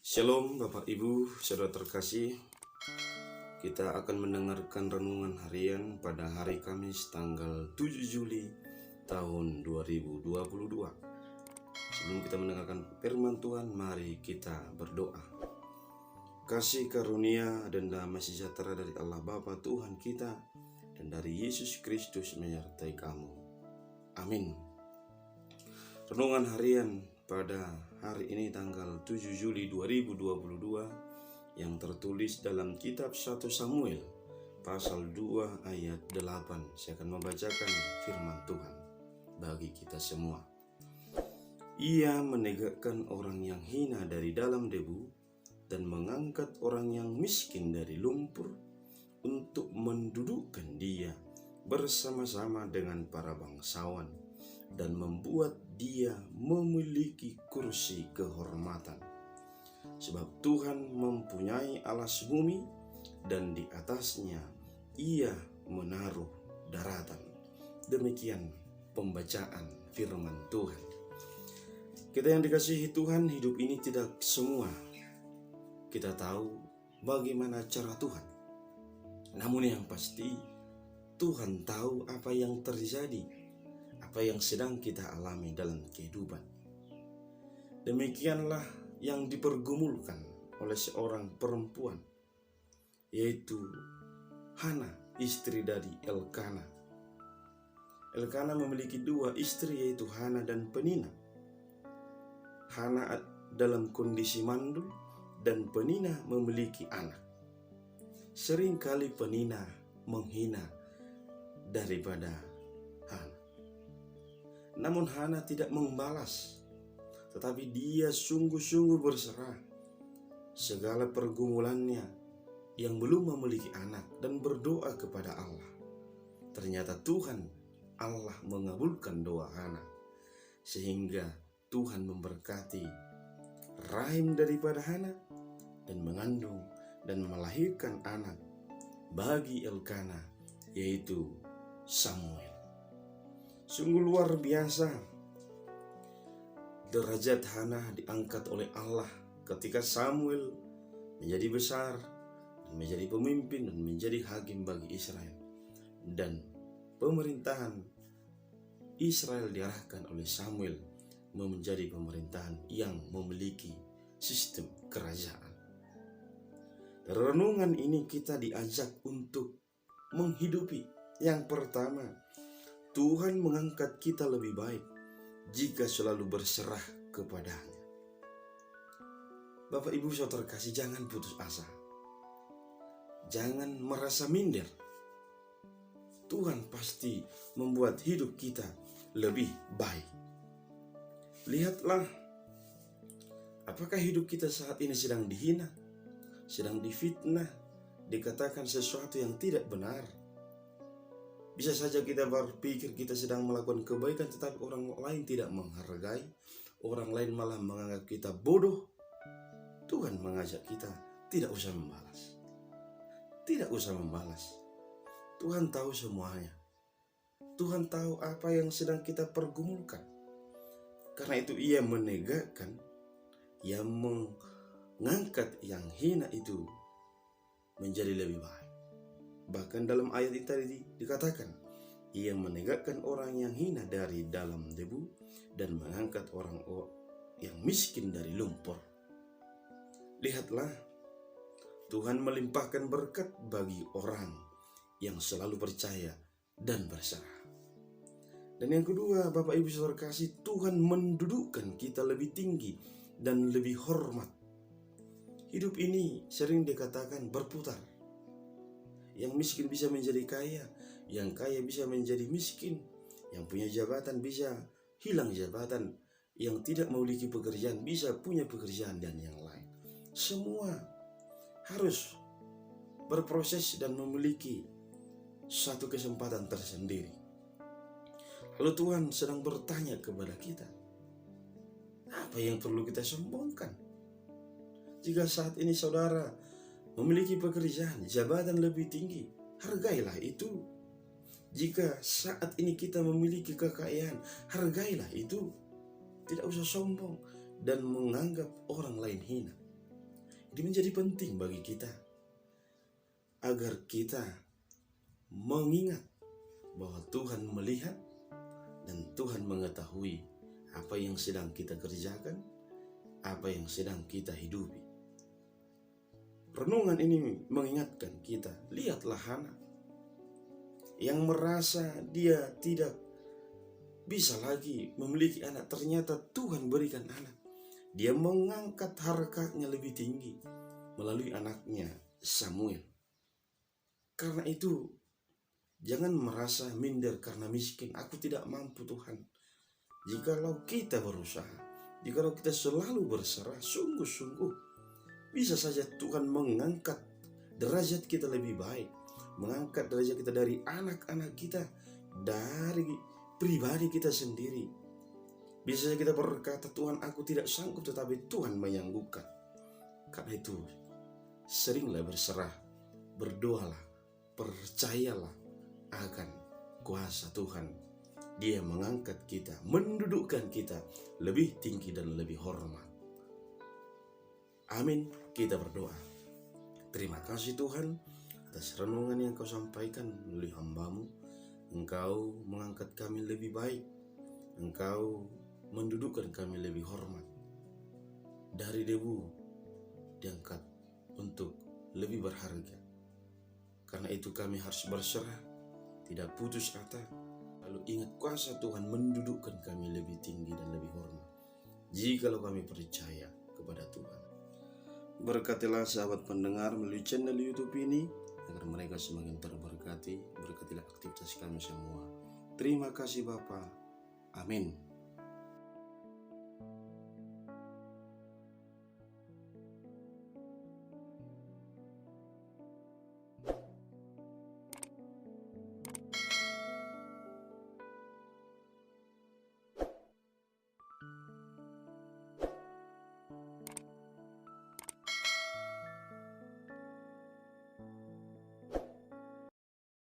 Shalom Bapak Ibu, saudara terkasih. Kita akan mendengarkan renungan harian pada hari Kamis tanggal 7 Juli tahun 2022. Sebelum kita mendengarkan firman Tuhan, mari kita berdoa. Kasih karunia dan damai sejahtera dari Allah Bapa Tuhan kita dan dari Yesus Kristus menyertai kamu. Amin. Renungan harian pada hari ini tanggal 7 Juli 2022 yang tertulis dalam kitab 1 Samuel pasal 2 ayat 8. Saya akan membacakan firman Tuhan bagi kita semua. Ia menegakkan orang yang hina dari dalam debu dan mengangkat orang yang miskin dari lumpur untuk mendudukkan dia bersama-sama dengan para bangsawan dan membuat dia memiliki kursi kehormatan. Sebab Tuhan mempunyai alas bumi dan di atasnya ia menaruh daratan. Demikian pembacaan firman Tuhan. Kita yang dikasihi Tuhan, hidup ini tidak semua kita tahu bagaimana cara Tuhan. Namun yang pasti Tuhan tahu apa yang terjadi, apa yang sedang kita alami dalam kehidupan. Demikianlah yang dipergumulkan oleh seorang perempuan, yaitu Hana, istri dari Elkana. Elkana memiliki dua istri, yaitu Hana dan Penina. Hana dalam kondisi mandul dan Penina memiliki anak. Seringkali Penina menghina daripada Hana. Namun Hana tidak membalas, tetapi dia sungguh-sungguh berserah segala pergumulannya yang belum memiliki anak dan berdoa kepada Allah. Ternyata Tuhan Allah mengabulkan doa Hana, sehingga Tuhan memberkati rahim daripada Hana dan mengandung dan melahirkan anak bagi Elkana, yaitu Samuel. Sungguh luar biasa derajat Hana diangkat oleh Allah ketika Samuel menjadi besar dan menjadi pemimpin dan menjadi hakim bagi Israel, dan pemerintahan Israel diarahkan oleh Samuel menjadi pemerintahan yang memiliki sistem kerajaan. Dari renungan ini kita diajak untuk menghidupi yang pertama, Tuhan mengangkat kita lebih baik jika selalu berserah kepadanya. Bapak Ibu saudara terkasih, jangan putus asa. Jangan merasa minder. Tuhan pasti membuat hidup kita lebih baik. Lihatlah, apakah hidup kita saat ini sedang dihina, sedang difitnah, dikatakan sesuatu yang tidak benar. Bisa saja kita berpikir kita sedang melakukan kebaikan, tetapi orang lain tidak menghargai, orang lain malah menganggap kita bodoh. Tuhan mengajak kita tidak usah membalas. Tidak usah membalas. Tuhan tahu semuanya. Tuhan tahu apa yang sedang kita pergumulkan. Karena itu ia menegakkan, ia mengangkat yang hina itu menjadi lebih baik. Bahkan dalam ayat itu tadi dikatakan, ia menegakkan orang yang hina dari dalam debu dan mengangkat orang yang miskin dari lumpur. Lihatlah, Tuhan melimpahkan berkat bagi orang yang selalu percaya dan berserah. Dan yang kedua, Bapak Ibu saudara kasih, Tuhan mendudukkan kita lebih tinggi dan lebih hormat. Hidup ini sering dikatakan berputar. Yang miskin bisa menjadi kaya, yang kaya bisa menjadi miskin, yang punya jabatan bisa hilang jabatan, yang tidak memiliki pekerjaan bisa punya pekerjaan, dan yang lain. Semua harus berproses dan memiliki satu kesempatan tersendiri. Lalu Tuhan sedang bertanya kepada kita, apa yang perlu kita sombongkan? Jika saat ini saudara memiliki pekerjaan, jabatan lebih tinggi, hargailah itu. Jika saat ini kita memiliki kekayaan, hargailah itu. Tidak usah sombong dan menganggap orang lain hina. menjadi penting bagi kita agar kita mengingat bahwa Tuhan melihat dan Tuhan mengetahui apa yang sedang kita kerjakan, apa yang sedang kita hidupi. Renungan ini mengingatkan kita, lihatlah Hana yang merasa dia tidak bisa lagi memiliki anak, ternyata Tuhan berikan anak. Dia mengangkat harkatnya lebih tinggi melalui anaknya Samuel. Karena itu, jangan merasa minder karena miskin. Aku tidak mampu Tuhan. Jikalau kita berusaha, jikalau kita selalu berserah, sungguh-sungguh bisa saja Tuhan mengangkat derajat kita lebih baik. Mengangkat derajat kita dari anak-anak kita, dari pribadi kita sendiri. Bisa saja kita berkata, Tuhan aku tidak sanggup, tetapi Tuhan menyanggupkan. Karena itu, seringlah berserah, berdoalah, percayalah akan kuasa Tuhan. Dia mengangkat kita, mendudukkan kita lebih tinggi dan lebih hormat. Amin. Kita berdoa. Terima kasih Tuhan atas renungan yang Kau sampaikan melalui hamba-Mu. Engkau mengangkat kami lebih baik. Engkau mendudukkan kami lebih hormat. Dari debu diangkat untuk lebih berharga. Karena itu kami harus berserah, tidak putus asa. Lalu ingat kuasa Tuhan mendudukkan kami lebih tinggi dan lebih hormat. Jikalau kami percaya kepada Tuhan. Berkatilah sahabat pendengar melalui channel YouTube ini, agar mereka semakin terberkati. Berkatilah aktivitas kami semua. Terima kasih Bapa. Amin.